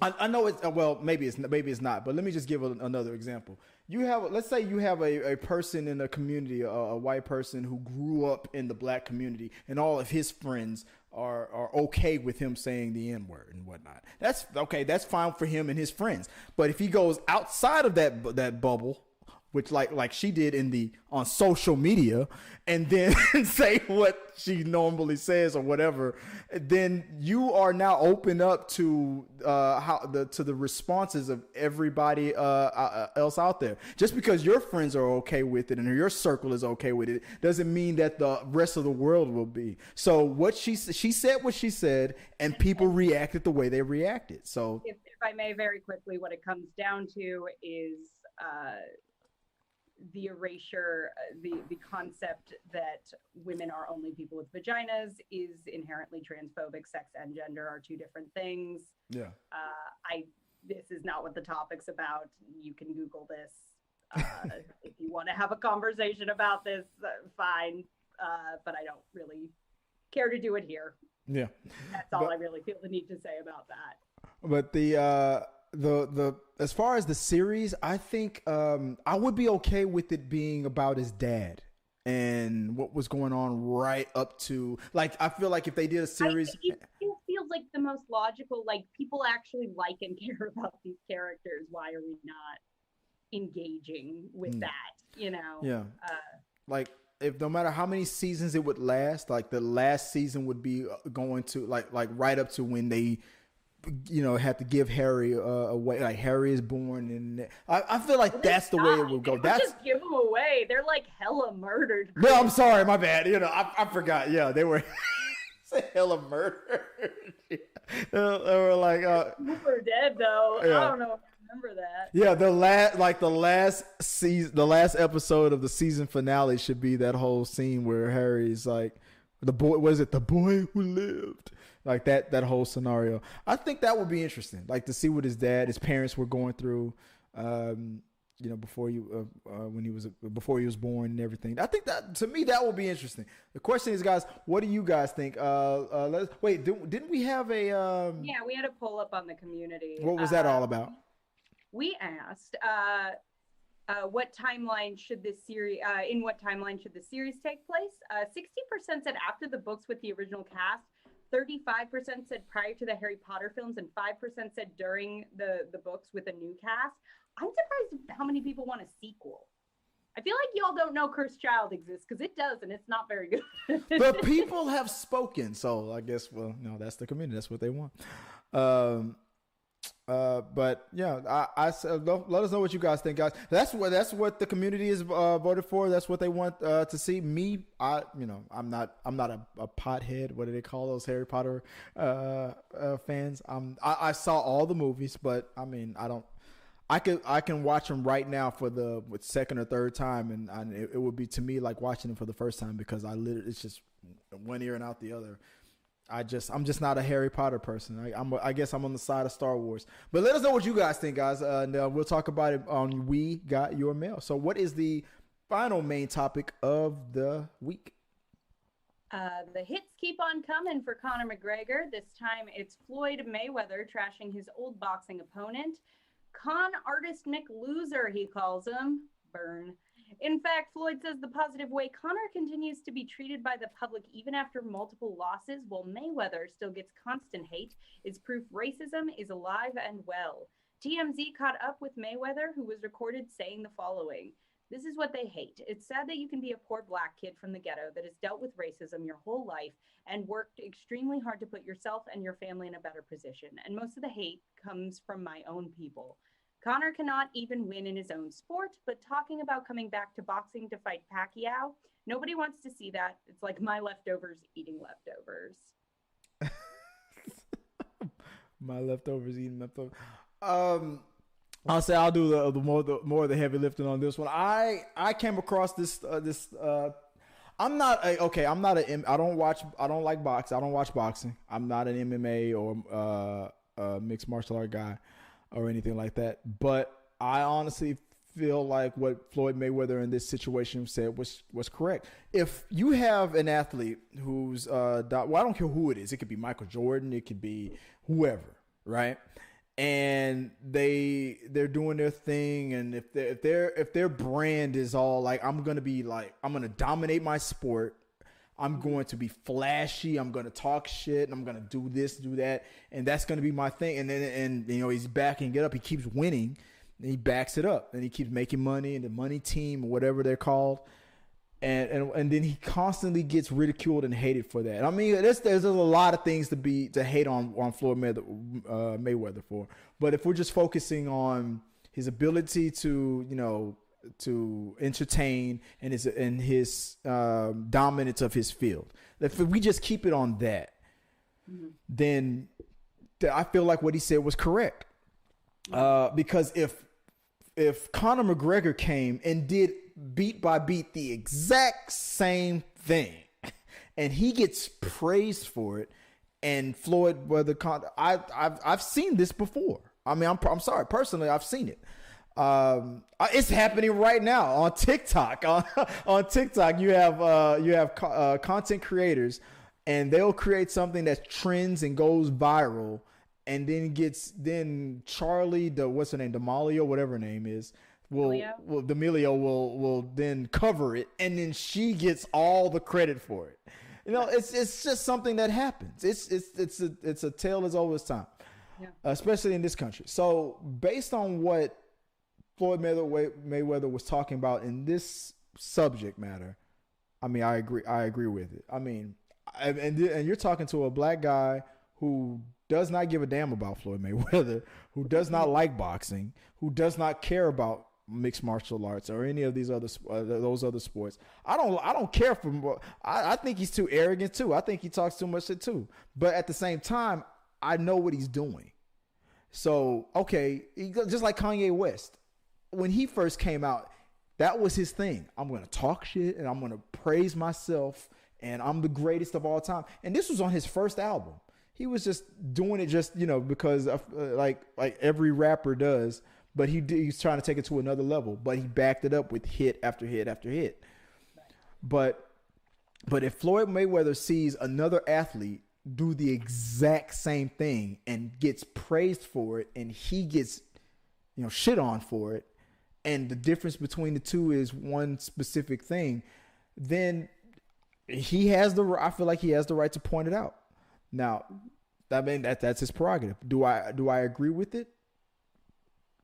I know it's maybe it's not, but let me just give another example. Let's say you have a person in a community, a white person who grew up in the black community, and all of his friends are okay with him saying the N-word and whatnot. That's okay. That's fine for him and his friends. But if he goes outside of that bubble, which like she did on social media, and then say what she normally says or whatever, then you are now open up to the responses of everybody else out there. Just because your friends are okay with it and your circle is okay with it doesn't mean that the rest of the world will be. So what she said what she said, and people reacted the way they reacted. So if I may, very quickly, what it comes down to is the erasure, the concept that women are only people with vaginas is inherently transphobic. Sex and gender are two different things. Yeah. This is not what the topic's about. You can Google this. If you want to have a conversation about this, fine. But I don't really care to do it here. Yeah. That's all I really feel the need to say about that. But the as far as the series, I think I would be okay with it being about his dad and what was going on right up to, like, I feel like if they did a series, it feels like the most logical. Like, people actually like and care about these characters. Why are we not engaging with that? Yeah. Like, if no matter how many seasons it would last, like the last season would be going to like right up to when they had to give Harry away. Like, Harry is born, and I feel like that's the way it would go. That's just give them away. They're like hella murdered. No, I'm sorry, my bad. I forgot. Yeah, they were hella murdered. They were like, super dead though. Yeah. I don't know. remember that. Yeah, the last episode of the season finale should be that whole scene where Harry's like, the boy, was it the boy who lived? Like that whole scenario. I think that would be interesting, like to see what his parents were going through, before he was born and everything. I think that, to me, that will be interesting. The question is, guys, what do you guys think? Didn't we have a? Yeah, we had a poll up on the community. What was that all about? We asked, what timeline should this series? In what timeline should the series take place? 60% said after the books with the original cast. 35% said prior to the Harry Potter films, and 5% said during the books with a new cast. I'm surprised how many people want a sequel. I feel like y'all don't know Cursed Child exists, because it does, and it's not very good. The people have spoken, so I guess, well, no, that's the community. That's what they want. But yeah, I said, let us know what you guys think, guys. That's what the community is voted for. That's what they want to see. Me, I'm not a pothead. What do they call those Harry Potter fans? I saw all the movies, but I mean, I can watch them right now for the second or third time, and it would be to me like watching them for the first time, because it's just one ear and out the other. I'm just not a Harry Potter person. I guess I'm on the side of Star Wars. But let us know what you guys think, guys. And we'll talk about it on We Got Your Mail. So what is the final main topic of the week? The hits keep on coming for Conor McGregor. This time it's Floyd Mayweather trashing his old boxing opponent. Con artist McLoser, he calls him. Burn. In fact, Floyd says the positive way Conor continues to be treated by the public even after multiple losses, while Mayweather still gets constant hate, is proof racism is alive and well. TMZ caught up with Mayweather, who was recorded saying the following: "This is what they hate. It's sad that you can be a poor black kid from the ghetto that has dealt with racism your whole life and worked extremely hard to put yourself and your family in a better position. And most of the hate comes from my own people. Conor cannot even win in his own sport, but talking about coming back to boxing to fight Pacquiao, nobody wants to see that. It's like my leftovers eating leftovers." My leftovers eating leftovers. I'll say I'll do the more of the heavy lifting on this one. I came across this. I don't like boxing. I don't watch boxing. I'm not an MMA or mixed martial art guy or anything like that. But I honestly feel like what Floyd Mayweather in this situation said was correct. If you have an athlete who's I don't care who it is. It could be Michael Jordan. It could be whoever, right? And they're doing their thing, and if their brand is all like, I'm gonna dominate my sport, I'm going to be flashy, I'm gonna talk shit, and I'm gonna do this, do that, and that's gonna be my thing. And then he's backing it up. He keeps winning, and he backs it up, and he keeps making money, and the money team or whatever they're called. And then he constantly gets ridiculed and hated for that. I mean, there's a lot of things to hate on Floyd Mayweather for. But if we're just focusing on his ability to entertain and his dominance of his field, if we just keep it on that, then I feel like what he said was correct. Because if Conor McGregor came and did beat by beat the exact same thing, and he gets praised for it, and Floyd, I've seen this before. I mean, I'm sorry, personally, I've seen it. It's happening right now on TikTok. On TikTok, you have content creators, and they'll create something that trends and goes viral, and then Charlie, what's her name, D'Amelio, whatever her name is, D'Amelio will then cover it, and then she gets all the credit for it. It's just something that happens. It's a tale as old as time, especially in this country. So based on what Floyd Mayweather was talking about in this subject matter, I mean, I agree with it. I mean, and you're talking to a black guy who does not give a damn about Floyd Mayweather, who does not like boxing, who does not care about mixed martial arts or any of these those other sports. I don't care for him. I think he's too arrogant too. I think he talks too much shit too. But at the same time, I know what he's doing. So, okay, just like Kanye West, when he first came out, that was his thing. I'm going to talk shit and I'm going to praise myself and I'm the greatest of all time. And this was on his first album. He was just doing it just, because of, like every rapper does, but he's trying to take it to another level, but he backed it up with hit after hit after hit. But if Floyd Mayweather sees another athlete do the exact same thing and gets praised for it and he gets, shit on for it, and the difference between the two is one specific thing, then I feel like he has the right to point it out. Now, I mean, that's his prerogative. Do I agree with it?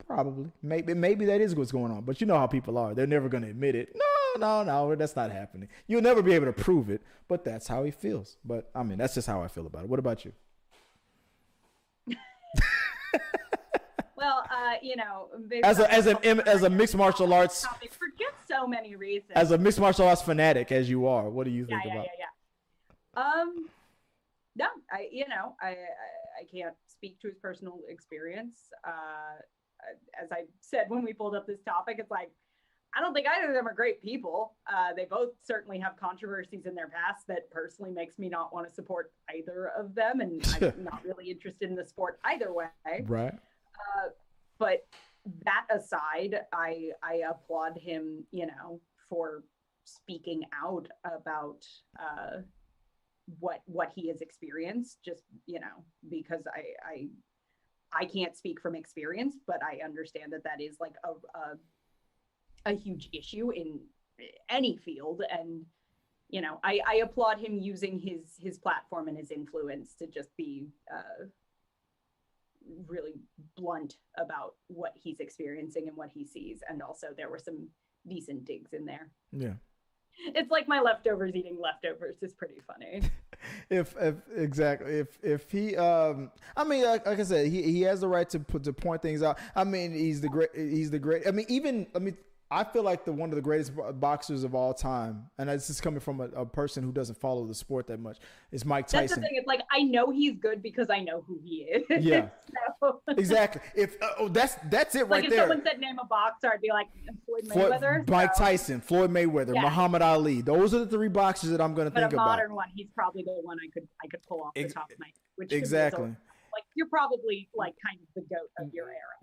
Probably. Maybe that is what's going on. But you know how people are. They're never going to admit it. No, that's not happening. You'll never be able to prove it, but that's how he feels. But I mean, that's just how I feel about it. What about you? Well, as a mixed martial arts topic for just so many reasons. As a mixed martial arts fanatic as you are, what do you think about? No, I can't speak to his personal experience. As I said when we pulled up this topic, it's like, I don't think either of them are great people. They both certainly have controversies in their past that personally makes me not want to support either of them. And I'm not really interested in the sport either way. Right. But that aside, I applaud him, for speaking out about what he has experienced, just, because I can't speak from experience, but I understand that is like a huge issue in any field. And, I applaud him using his platform and his influence to just be really blunt about what he's experiencing and what he sees. And also there were some decent digs in there. Yeah. It's like my leftovers eating leftovers is pretty funny. If he, I mean, like I said, he has the right to point things out. I mean, he's the great. I mean, I feel like one of the greatest boxers of all time, and this is coming from a person who doesn't follow the sport that much, is Mike Tyson. That's the thing. It's like, I know he's good because I know who he is. Yeah, so. Exactly. That's it right if there. If someone said name a boxer, I'd be like Floyd Mayweather. Mike Tyson, Floyd Mayweather, Muhammad Ali. Those are the three boxers that I'm going to think about. But a modern one, he's probably the one I could pull off the top of my head. Which exactly. Like, you're probably like kind of the GOAT of your era.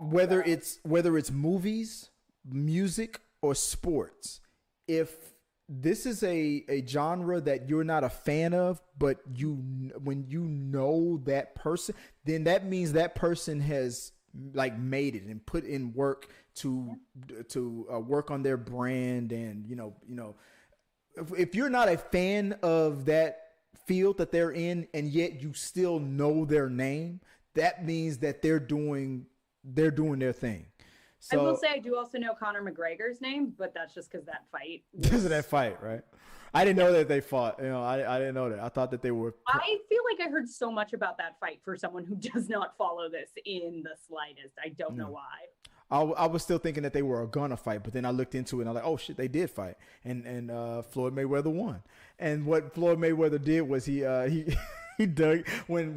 Whether it's movies, music, or sports, if this is a genre that you're not a fan of, but when you know that person, then that means that person has like made it and put in work to work on their brand. And if you're not a fan of that field that they're in, and yet you still know their name, that means that they're doing their thing. So, I will say I do also know Conor McGregor's name, but that's just because that fight. Because of that fight, right? I didn't know that they fought. I didn't know that. I thought that they were. I feel like I heard so much about that fight for someone who does not follow this in the slightest. I don't know why. I was still thinking that they were gonna fight, but then I looked into it and I'm like, oh shit, they did fight, and Floyd Mayweather won. And what Floyd Mayweather did was he dug when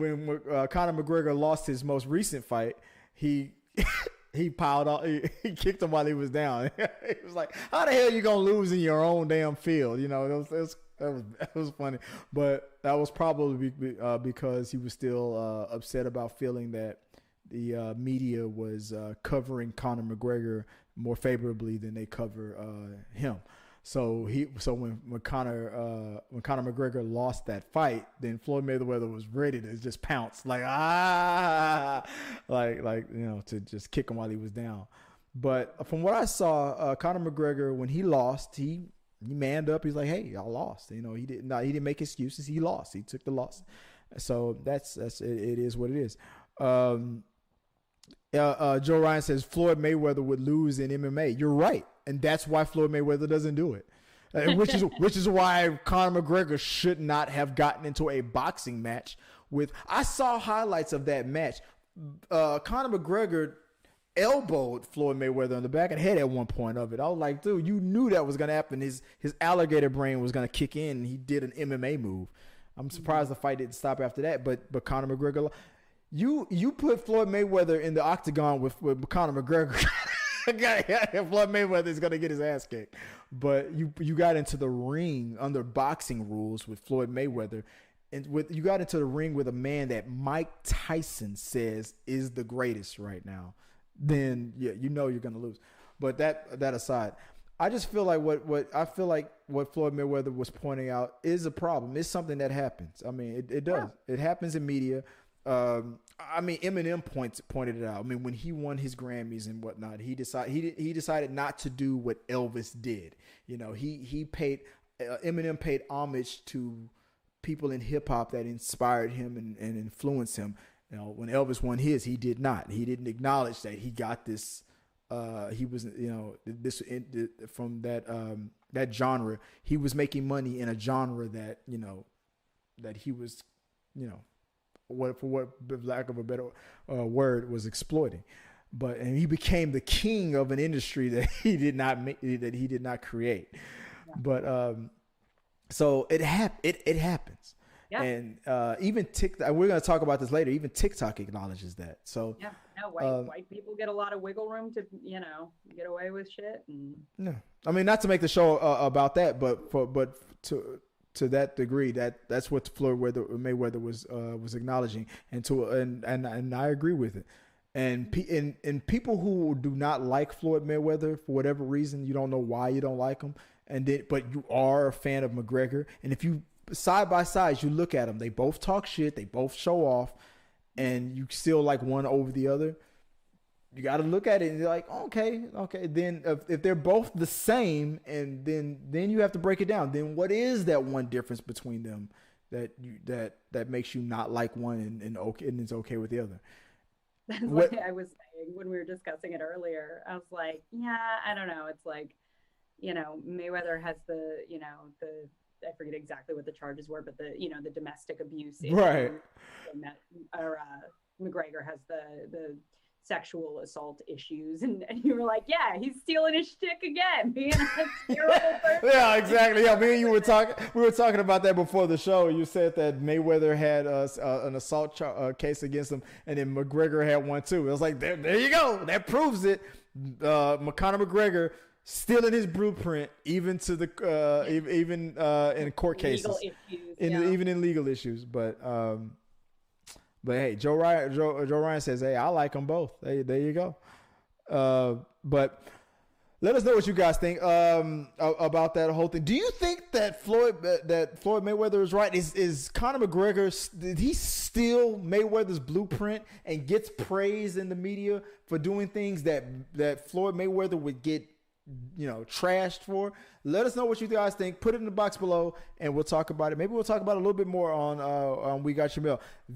Conor McGregor lost his most recent fight. He piled up. He kicked him while he was down. He was like, "How the hell you gonna lose in your own damn field?" It was funny, but that was probably because he was still upset about feeling that the media was covering Conor McGregor more favorably than they cover him. So when Conor McGregor lost that fight, then Floyd Mayweather was ready to just pounce to just kick him while he was down. But from what I saw, Conor McGregor, when he lost, he manned up. He's like, "Hey, I lost." He didn't make excuses. He lost. He took the loss. So that's it is what it is. Joe Ryan says Floyd Mayweather would lose in MMA. You're right. And that's why Floyd Mayweather doesn't do it, which is why Conor McGregor should not have gotten into a boxing match with. I saw highlights of that match. Conor McGregor elbowed Floyd Mayweather on the back of the head at one point of it. I was like, dude, you knew that was going to happen. His alligator brain was going to kick in. And he did an MMA move. I'm surprised the fight didn't stop after that. But Conor McGregor, You put Floyd Mayweather in the octagon with Conor McGregor. Floyd Mayweather is gonna get his ass kicked. But you got into the ring under boxing rules with Floyd Mayweather, and you got into the ring with a man that Mike Tyson says is the greatest right now. Then yeah, you know you're gonna lose. But that aside, I just feel like what Floyd Mayweather was pointing out is a problem. It's something that happens. I mean, it does. Yeah. It happens in media. I mean, Eminem pointed it out. I mean, when he won his Grammys and whatnot, he decided not to do what Elvis did. You know, Eminem paid homage to people in hip hop that inspired him and influenced him. You know, when Elvis won his, he did not. He didn't acknowledge that he got this. He was, you know, from that genre. He was making money in a genre that, you know, that he was, you know, for lack of a better word, was exploiting. And he became the king of an industry that he did not create. Yeah. But so it happens. Yeah. And even TikTok, we're going to talk about this later. Even TikTok acknowledges that. So yeah, no, white people get a lot of wiggle room to, you know, get away with shit. No, I mean, not to make the show about that, but to that degree, that's what Floyd Mayweather was acknowledging, and I agree with it. And people who do not like Floyd Mayweather for whatever reason, you don't know why you don't like him, but you are a fan of McGregor, and if you side by side, you look at them, they both talk shit, they both show off, and you still like one over the other. You got to look at it and you're like, okay. Then if they're both the same, and then you have to break it down. Then what is that one difference between them that makes you not like one and it's okay with the other? That's what I was saying when we were discussing it earlier. I was like, yeah, I don't know. It's like, you know, Mayweather has the I forget exactly what the charges were, but the domestic abuse, right? McGregor has the sexual assault issues, and you were like, yeah, he's stealing his shtick again, being a terrible person. Yeah, exactly. Yeah, me and you were talking about that before the show. You said that Mayweather had an assault case against him, and then McGregor had one too. It was like, there you go. That proves it. Conor McGregor stealing his blueprint, even to the even in court cases, even in legal issues, But hey, Joe Ryan says, hey, I like them both. Hey, there you go. But let us know what you guys think about that whole thing. Do you think that Floyd Mayweather is right? Is Conor McGregor, did he steal Mayweather's blueprint and gets praise in the media for doing things that Floyd Mayweather would get, you know, trashed for? Let us know what you guys think. Put it in the box below and we'll talk about it. Maybe we'll talk about it a little bit more on We Got Your Mail.